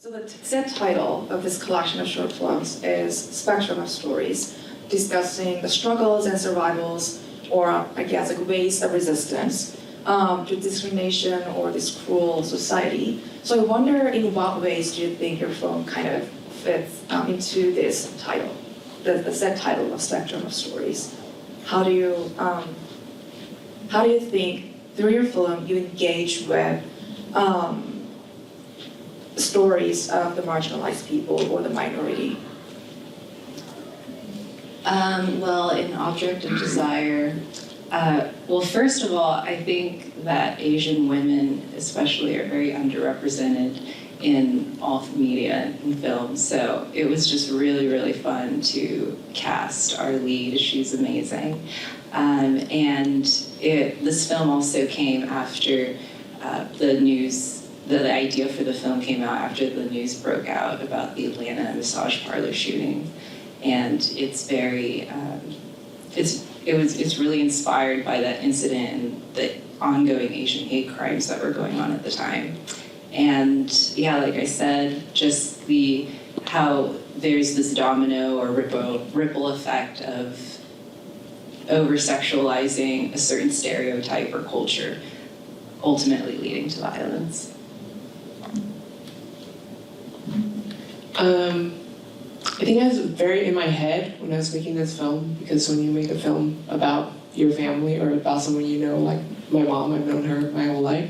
So the set title of this collection of short films is Spectrum of Stories, discussing the struggles and survivals, or I guess like ways of resistance to discrimination or this cruel society. So I wonder, in what ways do you think your film kind of fits into this title, the set title of Spectrum of Stories? How do you think through your film you engage with stories of the marginalized people or the minority? Well, in Object of Desire, well, first of all, I think that Asian women especially are very underrepresented in all media and film, so it was just really, really fun to cast our lead. She's amazing. And this film also came after the idea for the film came out after the news broke out about the Atlanta massage parlor shooting. And it's very, it's really inspired by that incident and the ongoing Asian hate crimes that were going on at the time. And yeah, like I said, just how there's this domino or ripple effect of over-sexualizing a certain stereotype or culture, ultimately leading to violence. I think I was very in my head when I was making this film, because when you make a film about your family or about someone you know, like my mom, I've known her my whole life,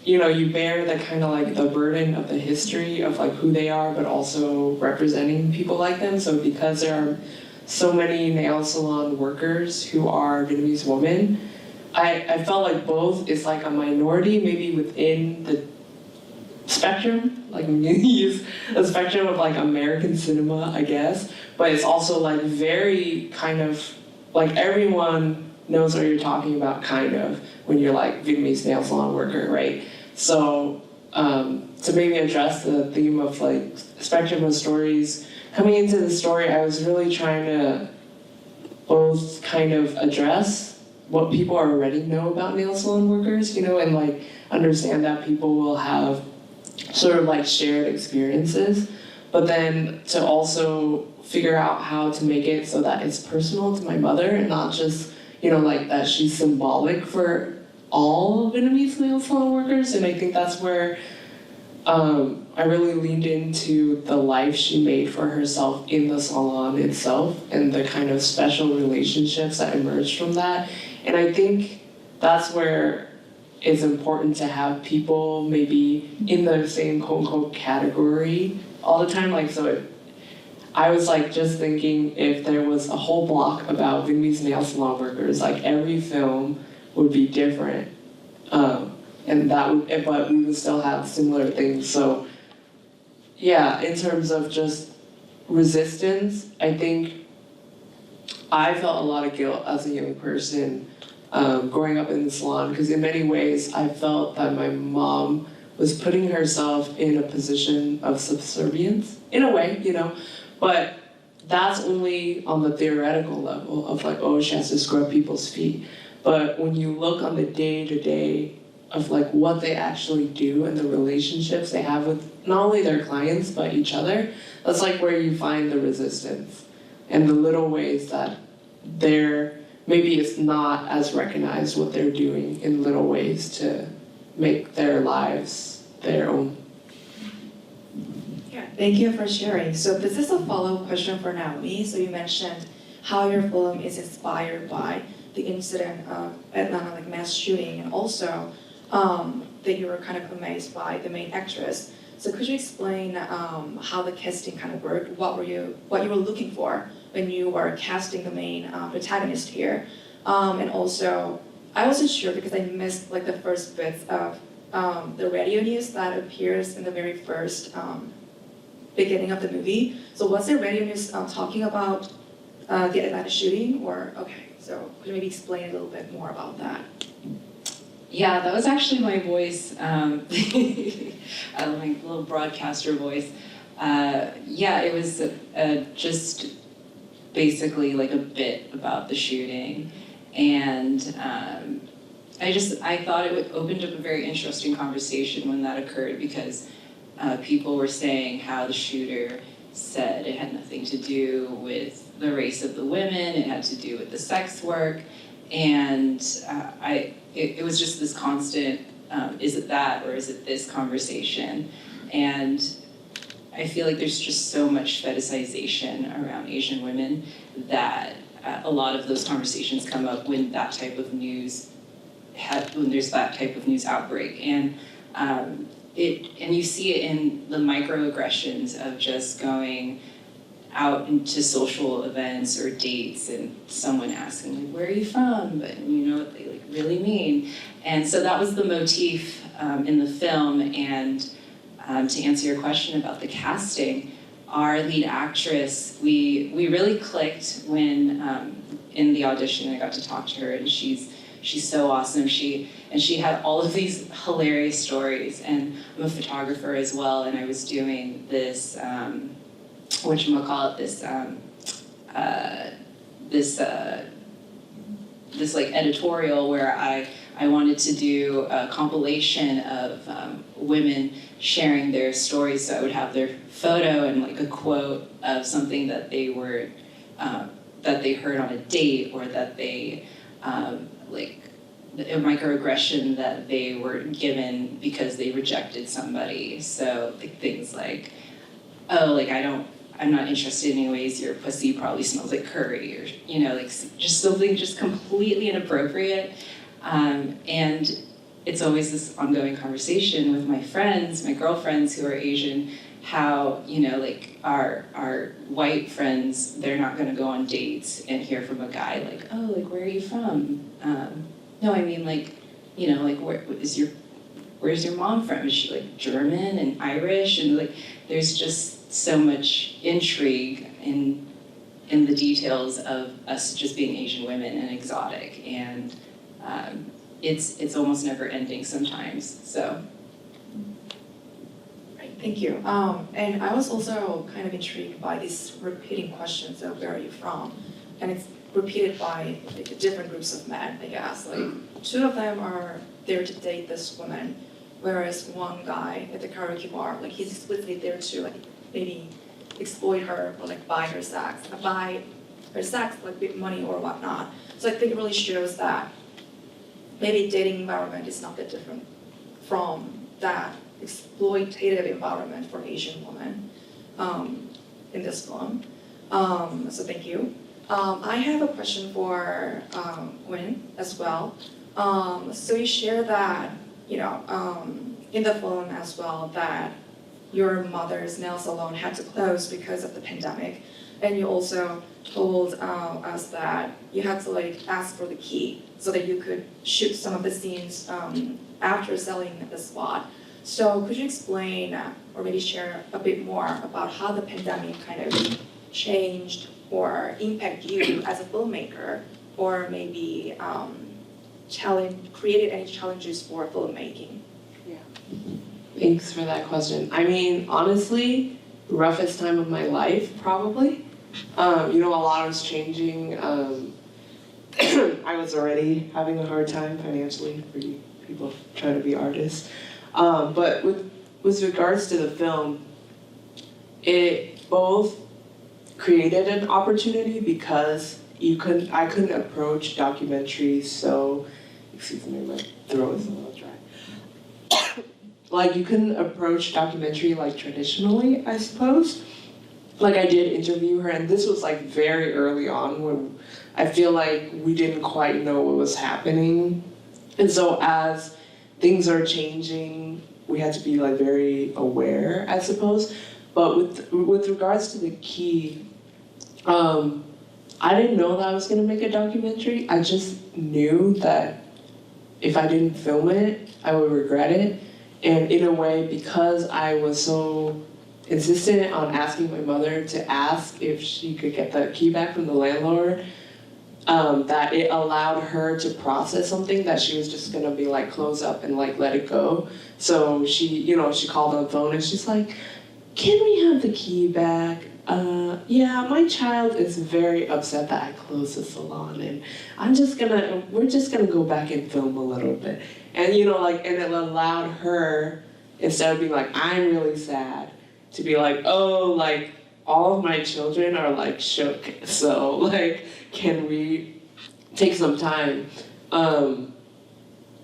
you bear the kind of like the burden of the history of like who they are, but also representing people like them. So because there are so many nail salon workers who are Vietnamese women, I felt like both is like a minority maybe within the spectrum, like I'm gonna use a spectrum of like American cinema, I guess, but it's also like very kind of like everyone knows what you're talking about kind of when you're like Vietnamese nail salon worker, right? So to maybe address the theme of like spectrum of stories, coming into the story, I was really trying to both kind of address what people already know about nail salon workers, and like understand that people will have sort of like shared experiences, but then to also figure out how to make it so that it's personal to my mother and not just, like that she's symbolic for all Vietnamese nail salon workers. And I think that's where I really leaned into the life she made for herself in the salon itself and the kind of special relationships that emerged from that. And I think that's where it's important to have people maybe in the same quote-unquote category all the time. Like, so I was like just thinking if there was a whole block about Vietnamese nail salon workers, like every film would be different. But we would still have similar things. So yeah, in terms of just resistance, I think I felt a lot of guilt as a young person growing up in the salon, because in many ways I felt that my mom was putting herself in a position of subservience, in a way, but that's only on the theoretical level of like, oh, she has to scrub people's feet. But when you look on the day-to-day of like what they actually do and the relationships they have with not only their clients, but each other, that's like where you find the resistance and the little ways that maybe it's not as recognized what they're doing in little ways to make their lives their own. Yeah, thank you for sharing. So this is a follow-up question for Naomi. So you mentioned how your film is inspired by the incident of Atlanta like mass shooting, and also that you were kind of amazed by the main actress. So could you explain how the casting kind of worked? What you were looking for when you were casting the main protagonist here? And also, I wasn't sure because I missed like the first bits of the radio news that appears in the very first beginning of the movie. So was the radio news talking about the Atlanta shooting, or okay? So could you maybe explain a little bit more about that? Yeah, that was actually my voice, my little broadcaster voice. Yeah, it was just basically like a bit about the shooting. And I thought it opened up a very interesting conversation when that occurred, because people were saying how the shooter said it had nothing to do with the race of the women, it had to do with the sex work, and it was just this constant, is it that or is it this conversation? And I feel like there's just so much fetishization around Asian women that a lot of those conversations come up when that type of news, when there's that type of news outbreak. And you see it in the microaggressions of just going out into social events or dates and someone asking, like, where are you from? But you know what they like really mean. And so that was the motif in the film. And to answer your question about the casting, our lead actress, we really clicked when in the audition I got to talk to her, and she's so awesome. She had all of these hilarious stories, and I'm a photographer as well, and I was doing this this like editorial where I wanted to do a compilation of women sharing their stories. So I would have their photo and like a quote of something that they were that they heard on a date, or that they like a microaggression that they were given because they rejected somebody. So like, things like, oh, like I'm not interested anyways, your pussy probably smells like curry, or you know, like just something just completely inappropriate. And it's always this ongoing conversation with my friends, my girlfriends who are Asian, how, you know, like our white friends, they're not gonna go on dates and hear from a guy like, oh, like, where are you from? No, I mean, like, you know, like, where's your mom from? Is she like German and Irish? And like, there's just so much intrigue in the details of us just being Asian women and exotic, and it's almost never ending sometimes. So. Right, thank you. And I was also kind of intrigued by these repeating questions of where are you from, and it's repeated by like different groups of men. I guess like two of them are there to date this woman, whereas one guy at the karaoke bar, like he's explicitly there to like maybe exploit her or like buy her sex, like with money or whatnot. So I think it really shows that maybe dating environment is not that different from that exploitative environment for Asian women in this film. So thank you. I have a question for Quyên as well. So you share that, you know, in the film as well, that your mother's nail salon had to close because of the pandemic, and you also told us that you had to like ask for the key so that you could shoot some of the scenes after selling the spot. So could you explain or maybe share a bit more about how the pandemic kind of changed or impact you as a filmmaker, or maybe created any challenges for filmmaking? Yeah. Thanks for that question. I mean, honestly, roughest time of my life, probably. You know, a lot was changing. I was already having a hard time financially for you people trying to be artists. But with regards to the film, it both created an opportunity because I couldn't approach documentaries so, excuse me, my throat is a little dry. Like, you couldn't approach documentary like traditionally, I suppose. Like, I did interview her, and this was like very early on when I feel like we didn't quite know what was happening. And so as things are changing, we had to be like very aware, I suppose. But with regards to the key, I didn't know that I was gonna make a documentary. I just knew that if I didn't film it, I would regret it. And in a way, because I was so insistent on asking my mother to ask if she could get the key back from the landlord, that it allowed her to process something that she was just gonna be like close up and like let it go. So she called on the phone and she's like, "Can we have the key back?" Yeah, my child is very upset that I closed the salon, and we're just gonna go back and film a little bit. And and it allowed her, instead of being like, I'm really sad, to be like, oh, like, all of my children are like shook, so like, can we take some time?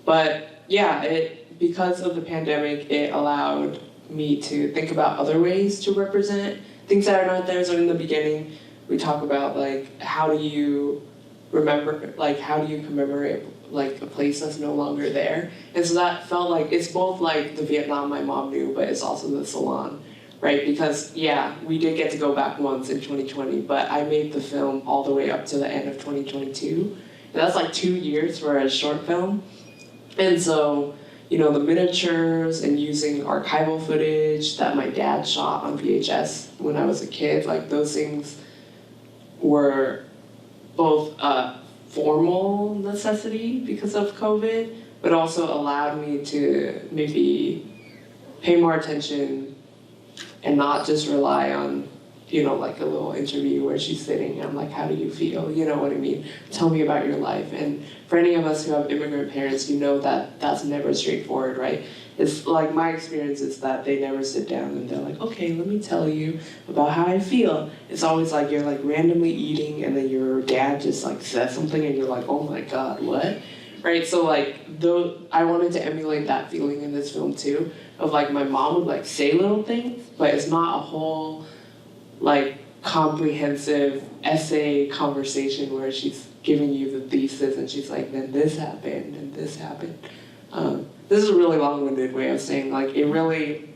But yeah, because of the pandemic, it allowed me to think about other ways to represent things that are not there. So in the beginning, we talk about like, how do you commemorate like a place that's no longer there? And so that felt like, it's both like the Vietnam my mom knew, but it's also the salon, right? Because yeah, we did get to go back once in 2020, but I made the film all the way up to the end of 2022. And that's like 2 years for a short film. And so, the miniatures and using archival footage that my dad shot on VHS when I was a kid, like those things were both a formal necessity because of COVID, but also allowed me to maybe pay more attention and not just rely on, like a little interview where she's sitting and I'm like, how do you feel? You know what I mean? Tell me about your life. And for any of us who have immigrant parents, that that's never straightforward, right? It's like, my experience is that they never sit down and they're like, okay, let me tell you about how I feel. It's always like you're like randomly eating and then your dad just like says something and you're like, oh my God, what? Right? So like, I wanted to emulate that feeling in this film too, of like my mom would like say little things, but it's not a whole like comprehensive essay conversation where she's giving you the thesis and she's like, then this happened and this happened. This is a really long-winded way of saying, like, it really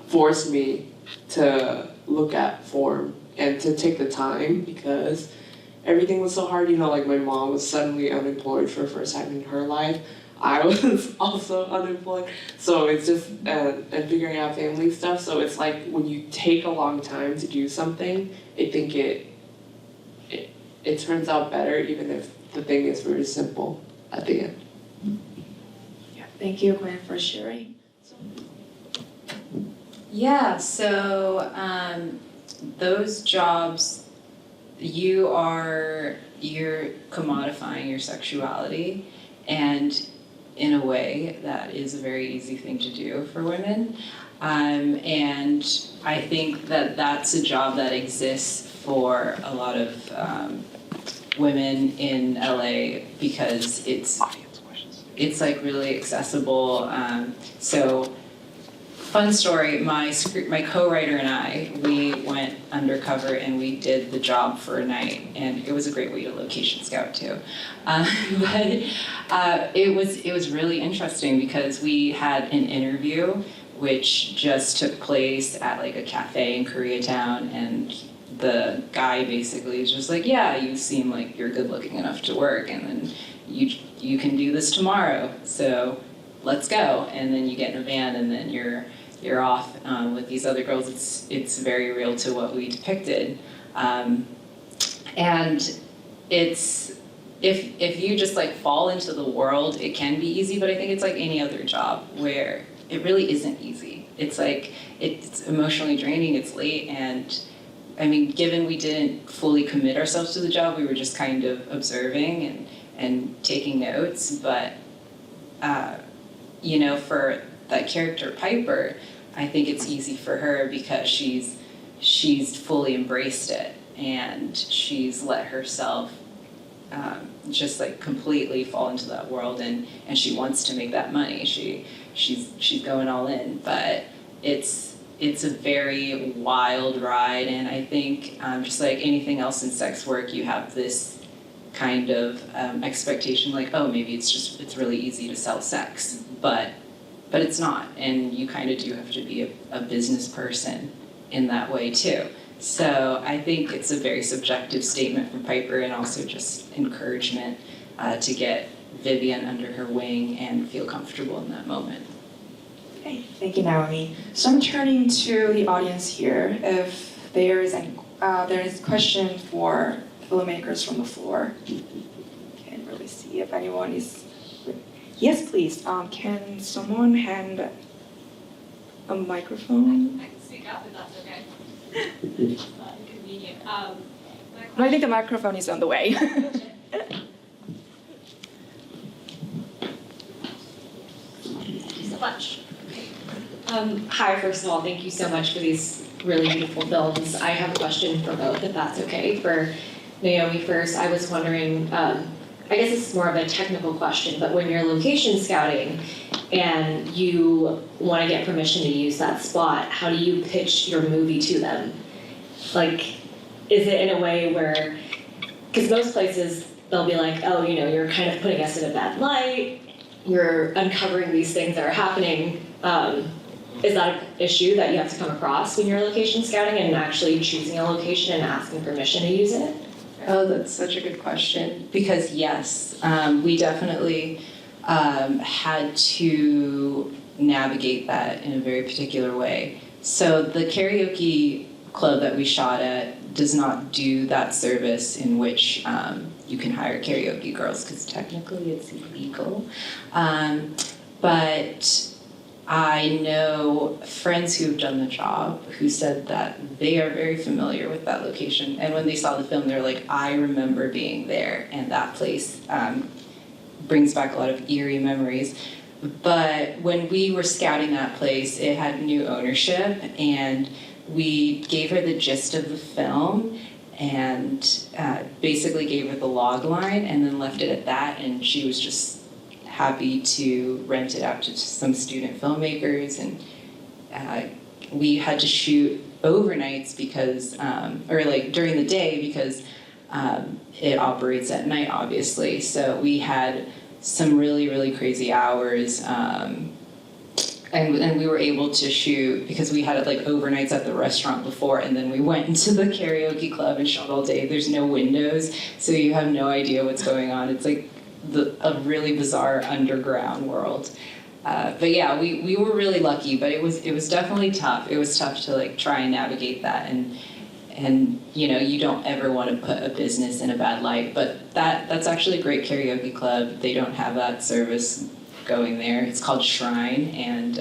forced me to look at form and to take the time because everything was so hard. Like my mom was suddenly unemployed for the first time in her life. I was also unemployed. So it's just, and figuring out family stuff. So it's like when you take a long time to do something, I think it turns out better even if the thing is very simple at the end. Yeah, thank you, Quyên, for sharing. Yeah, so those jobs, you're commodifying your sexuality, and in a way that is a very easy thing to do for women. And I think that that's a job that exists for a lot of women in LA because it's like really accessible. So fun story, my co-writer and I, we went undercover and we did the job for a night, and it was a great way to location scout too. But it was really interesting because we had an interview which just took place at like a cafe in Koreatown, and the guy basically is just like, yeah, you seem like you're good looking enough to work, and then you can do this tomorrow, so let's go. And then you get in a van and then you're off with these other girls. It's very real to what we depicted. And it's, if you just like fall into the world, it can be easy, but I think it's like any other job where it really isn't easy. It's like, it's emotionally draining, it's late, and I mean, given we didn't fully commit ourselves to the job, we were just kind of observing and taking notes, but for that character Piper, I think it's easy for her because she's fully embraced it, and she's let herself just like completely fall into that world, and she wants to make that money. She's going all in, but it's a very wild ride, and I think just like anything else in sex work, you have this kind of expectation like, oh, maybe it's really easy to sell sex, but it's not, and you kind of do have to be a business person in that way too. So I think it's a very subjective statement from Piper, and also just encouragement to get Vivian under her wing and feel comfortable in that moment. Okay, thank you, Naomi. So I'm turning to the audience here. If there is a question for filmmakers from the floor. Can't really see if anyone is. Yes, please. Can someone hand a microphone? I can speak up if that's okay. Convenient. No, I think the microphone is on the way. Thank you so much. Hi, first of all, thank you so much for these really beautiful films. I have a question for both, if that's okay. For Naomi first, I was wondering, I guess this is more of a technical question, but when you're location scouting and you want to get permission to use that spot, how do you pitch your movie to them? Like, is it in a way where, because most places, they'll be like, oh, you know, you're kind of putting us in a bad light, you're uncovering these things that are happening. Is that an issue that you have to come across when you're location scouting and actually choosing a location and asking permission to use it? Oh, that's such a good question. Because yes, we definitely had to navigate that in a very particular way. So the karaoke club that we shot at does not do that service in which you can hire karaoke girls, because technically it's illegal. But I know friends who've done the job who said that they are very familiar with that location. And when they saw the film, they're like, I remember being there, and that place brings back a lot of eerie memories. But when we were scouting that place, it had new ownership, and we gave her the gist of the film and basically gave her the log line and then left it at that, and she was just happy to rent it out to some student filmmakers. And we had to shoot overnights because, or like during the day, because it operates at night, obviously. So we had some really, really crazy hours. And we were able to shoot because we had like overnights at the restaurant before, and then we went into the karaoke club and shot all day. There's no windows, so you have no idea what's going on. It's like a really bizarre underground world. But yeah, we were really lucky, but it was definitely tough. It was tough to like try and navigate that, and you know, you don't ever want to put a business in a bad light. But that's actually a great karaoke club. They don't have that service going there. It's called Shrine, and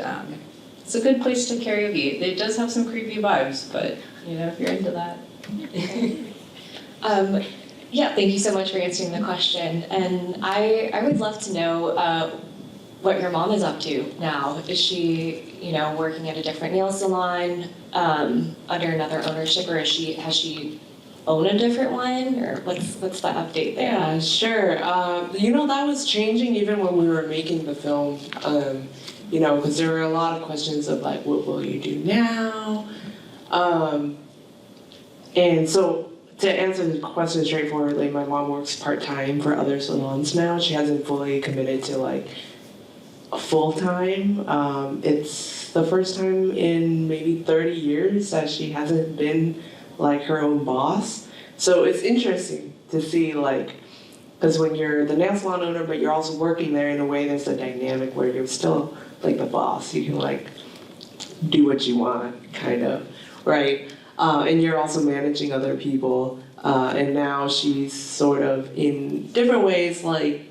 it's a good place to karaoke. It does have some creepy vibes, but you know, if you're into that. Yeah, thank you so much for answering the question. And I would love to know what your mom is up to now. Is she, you know, working at a different nail salon under another ownership, or has she own a different one, or what's the update there? Yeah, sure. You know, that was changing even when we were making the film. You know, because there were a lot of questions of like, what will you do now? And so to answer the question straightforwardly, my mom works part-time for other salons now. She hasn't fully committed to like full-time. It's the first time in maybe 30 years that she hasn't been like her own boss. So it's interesting to see like, because when you're the nail salon owner, but you're also working there in a way that's a dynamic where you're still like the boss. You can like do what you want, kind of, right? And you're also managing other people. And now she's sort of in different ways like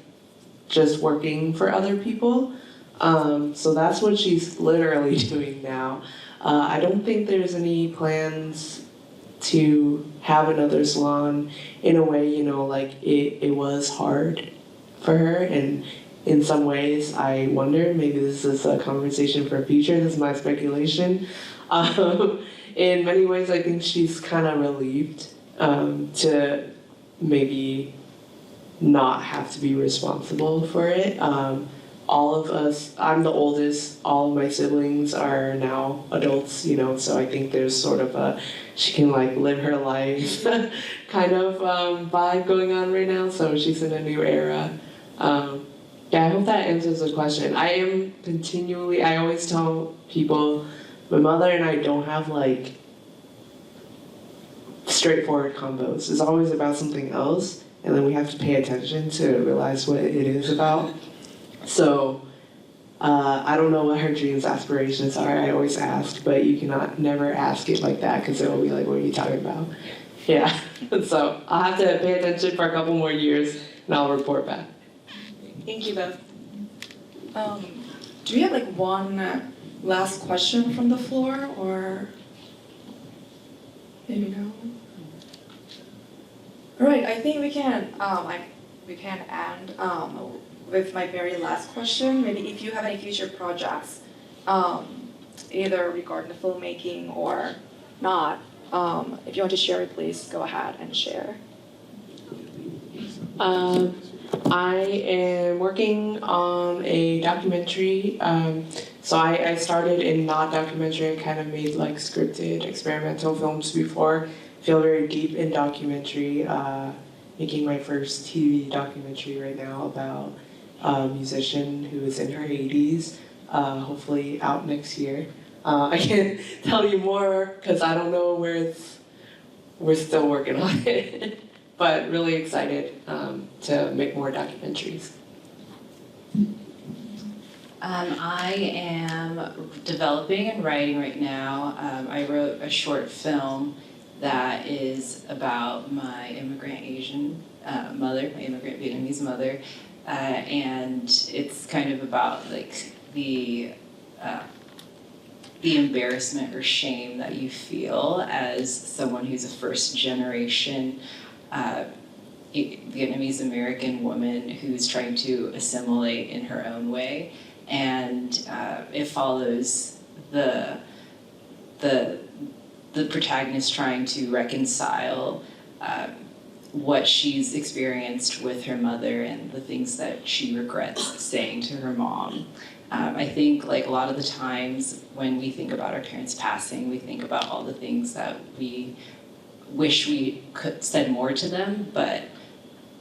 just working for other people. So that's what she's literally doing now. I don't think there's any plans to have another salon. In a way, you know, like it was hard for her, and in some ways I wonder, maybe this is a conversation for future, this is my speculation. In many ways I think she's kind of relieved to maybe not have to be responsible for it. All of us, I'm the oldest, all of my siblings are now adults, you know, so I think there's sort of she can like live her life kind of vibe going on right now, so she's in a new era. Yeah, I hope that answers the question. I always tell people, my mother and I don't have like straightforward combos. It's always about something else, and then we have to pay attention to realize what it is about. So I don't know what her dreams, aspirations are. I always ask, but you cannot never ask it like that because it will be like, what are you talking about? Yeah, so I'll have to pay attention for a couple more years and I'll report back. Thank you both. Do we have like one last question from the floor, or? Maybe no. All right, I think we can end with my very last question. Maybe if you have any future projects, either regarding the filmmaking or not, if you want to share it, please go ahead and share. I am working on a documentary. So I started in not documentary and kind of made like scripted experimental films before. Feel very deep in documentary. Making my first TV documentary right now about a musician who is in her 80s. Hopefully out next year. I can't tell you more because I don't know where we're still working on it. But really excited to make more documentaries. I am developing and writing right now. I wrote a short film that is about my immigrant Asian mother, my immigrant Vietnamese mother, and it's kind of about like the embarrassment or shame that you feel as someone who's a first generation Vietnamese American woman who's trying to assimilate in her own way, and it follows the protagonist trying to reconcile what she's experienced with her mother and the things that she regrets saying to her mom. I think like a lot of the times when we think about our parents passing, we think about all the things that we wish we could said more to them, but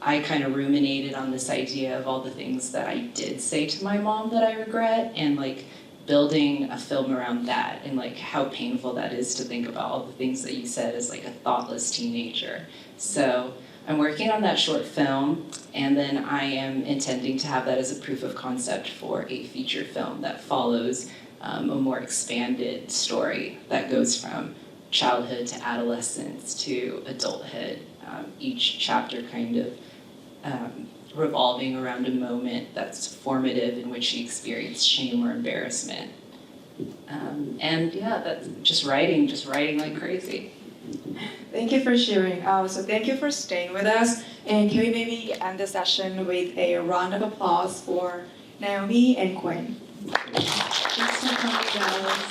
I kind of ruminated on this idea of all the things that I did say to my mom that I regret, and like building a film around that and like how painful that is to think about all the things that you said as like a thoughtless teenager. So I'm working on that short film, and then I am intending to have that as a proof of concept for a feature film that follows a more expanded story that goes from childhood to adolescence to adulthood, each chapter kind of revolving around a moment that's formative in which she experienced shame or embarrassment. And yeah, that's just writing like crazy. Thank you for sharing. So thank you for staying with us. And can we maybe end the session with a round of applause for Naomi and Quyên? Thanks for coming, guys.